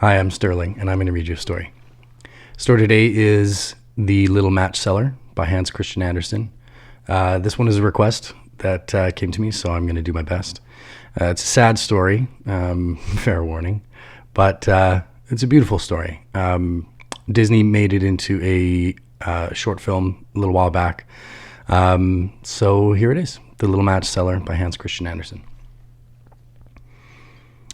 Hi, I'm Sterling, and I'm going to read you a story. Story today is The Little Match Seller by Hans Christian Andersen. This one is a request that came to me, so I'm going to do my best. It's a sad story, fair warning, but it's a beautiful story. Disney made it into a short film a little while back. So here it is, The Little Match Seller by Hans Christian Andersen.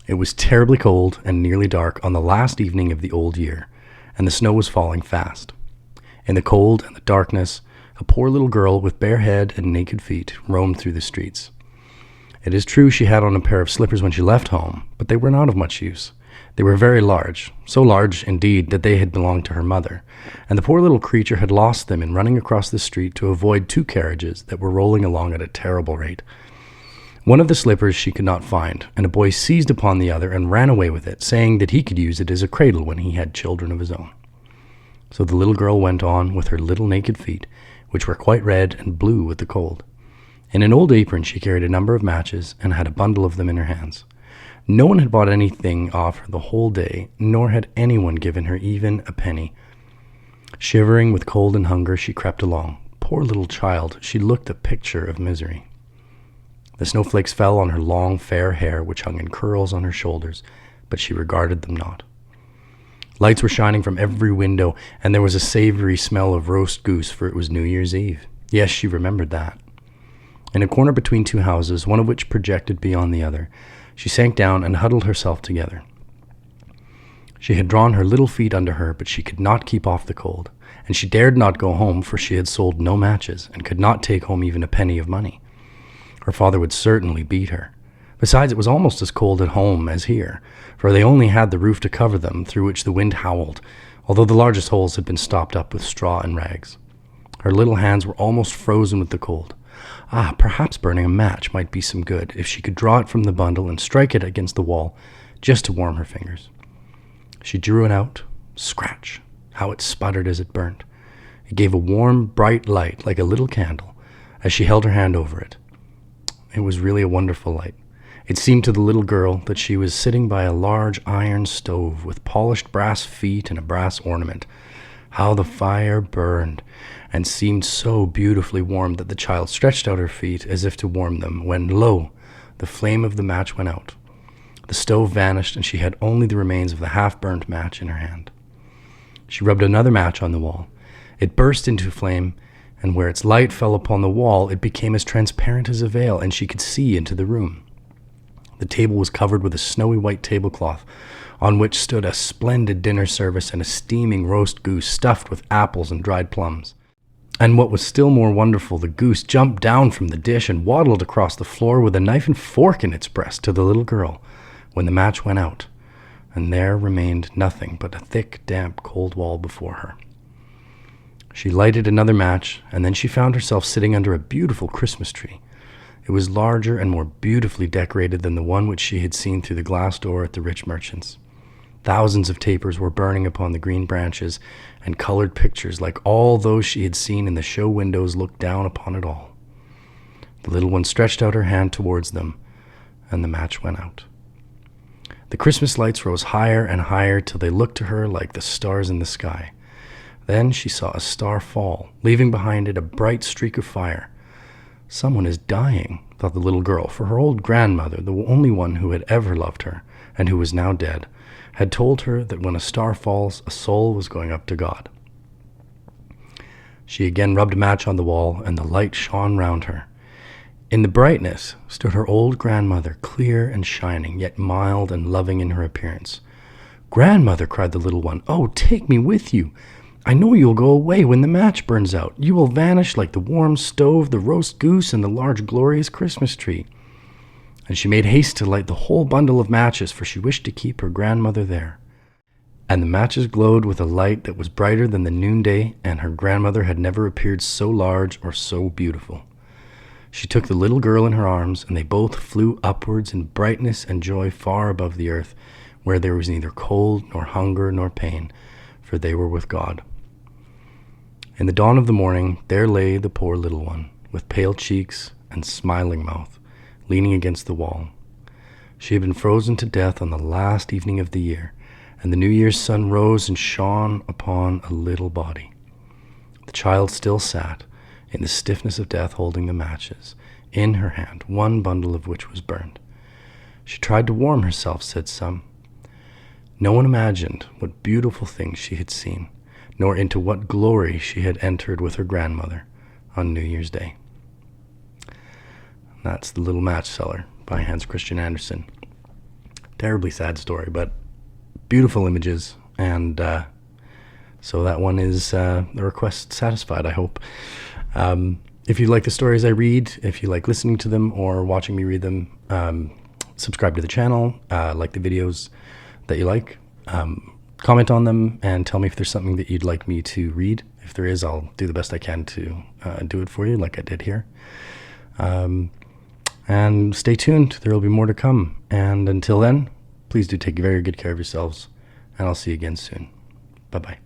It was terribly cold and nearly dark on the last evening of the old year, and the snow was falling fast. In the cold and the darkness, a poor little girl with bare head and naked feet roamed through the streets. It is true she had on a pair of slippers when she left home, but they were not of much use. They were very large, so large, indeed, that they had belonged to her mother, and the poor little creature had lost them in running across the street to avoid two carriages that were rolling along at a terrible rate. One of the slippers she could not find, and a boy seized upon the other and ran away with it, saying that he could use it as a cradle when he had children of his own. So the little girl went on with her little naked feet, which were quite red and blue with the cold. In an old apron she carried a number of matches and had a bundle of them in her hands. No one had bought anything off her the whole day, nor had anyone given her even a penny. Shivering with cold and hunger, she crept along. Poor little child, she looked a picture of misery. The snowflakes fell on her long, fair hair, which hung in curls on her shoulders, but she regarded them not. Lights were shining from every window, and there was a savory smell of roast goose, for it was New Year's Eve. Yes, she remembered that. In a corner between two houses, one of which projected beyond the other, she sank down and huddled herself together. She had drawn her little feet under her, but she could not keep off the cold, and she dared not go home, for she had sold no matches, and could not take home even a penny of money. Her father would certainly beat her. Besides, it was almost as cold at home as here, for they only had the roof to cover them, through which the wind howled, although the largest holes had been stopped up with straw and rags. Her little hands were almost frozen with the cold. Perhaps burning a match might be some good, if she could draw it from the bundle and strike it against the wall, just to warm her fingers. She drew it out. Scratch! How it sputtered as it burnt. It gave a warm, bright light, like a little candle, as she held her hand over it. It was really a wonderful light. It seemed to the little girl that she was sitting by a large iron stove with polished brass feet and a brass ornament. How the fire burned, and seemed so beautifully warm that the child stretched out her feet as if to warm them, when, lo, the flame of the match went out. The stove vanished, and she had only the remains of the half-burnt match in her hand. She rubbed another match on the wall. It burst into flame, and where its light fell upon the wall, it became as transparent as a veil, and she could see into the room. The table was covered with a snowy white tablecloth, on which stood a splendid dinner service and a steaming roast goose stuffed with apples and dried plums. And what was still more wonderful, the goose jumped down from the dish and waddled across the floor with a knife and fork in its breast to the little girl, when the match went out, and there remained nothing but a thick, damp, cold wall before her. She lighted another match, and then she found herself sitting under a beautiful Christmas tree. It was larger and more beautifully decorated than the one which she had seen through the glass door at the rich merchant's. Thousands of tapers were burning upon the green branches, and colored pictures, like all those she had seen in the show windows, looked down upon it all. The little one stretched out her hand towards them, and the match went out. The Christmas lights rose higher and higher till they looked to her like the stars in the sky. Then she saw a star fall, leaving behind it a bright streak of fire. Someone is dying, thought the little girl, for her old grandmother, the only one who had ever loved her, and who was now dead, had told her that when a star falls, a soul was going up to God. She again rubbed a match on the wall, and the light shone round her. In the brightness stood her old grandmother, clear and shining, yet mild and loving in her appearance. "Grandmother," cried the little one, "oh, take me with you. I know you'll go away when the match burns out. You will vanish like the warm stove, the roast goose, and the large glorious Christmas tree." And she made haste to light the whole bundle of matches, for she wished to keep her grandmother there. And the matches glowed with a light that was brighter than the noonday, and her grandmother had never appeared so large or so beautiful. She took the little girl in her arms, and they both flew upwards in brightness and joy far above the earth, where there was neither cold nor hunger nor pain, for they were with God. In the dawn of the morning, there lay the poor little one, with pale cheeks and smiling mouth, leaning against the wall. She had been frozen to death on the last evening of the year, and the New Year's sun rose and shone upon a little body. The child still sat, in the stiffness of death, holding the matches in her hand, one bundle of which was burned. She tried to warm herself, said some. No one imagined what beautiful things she had seen, nor into what glory she had entered with her grandmother on New Year's Day. That's The Little Match Seller by Hans Christian Andersen. Terribly sad story, but beautiful images, and so that one is the request satisfied, I hope. If you like the stories I read, if you like listening to them or watching me read them, subscribe to the channel, like the videos that you like, comment on them, and tell me if there's something that you'd like me to read. If there is, I'll do the best I can to do it for you, like I did here. And stay tuned, there will be more to come. And until then, please do take very good care of yourselves, and I'll see you again soon. Bye-bye.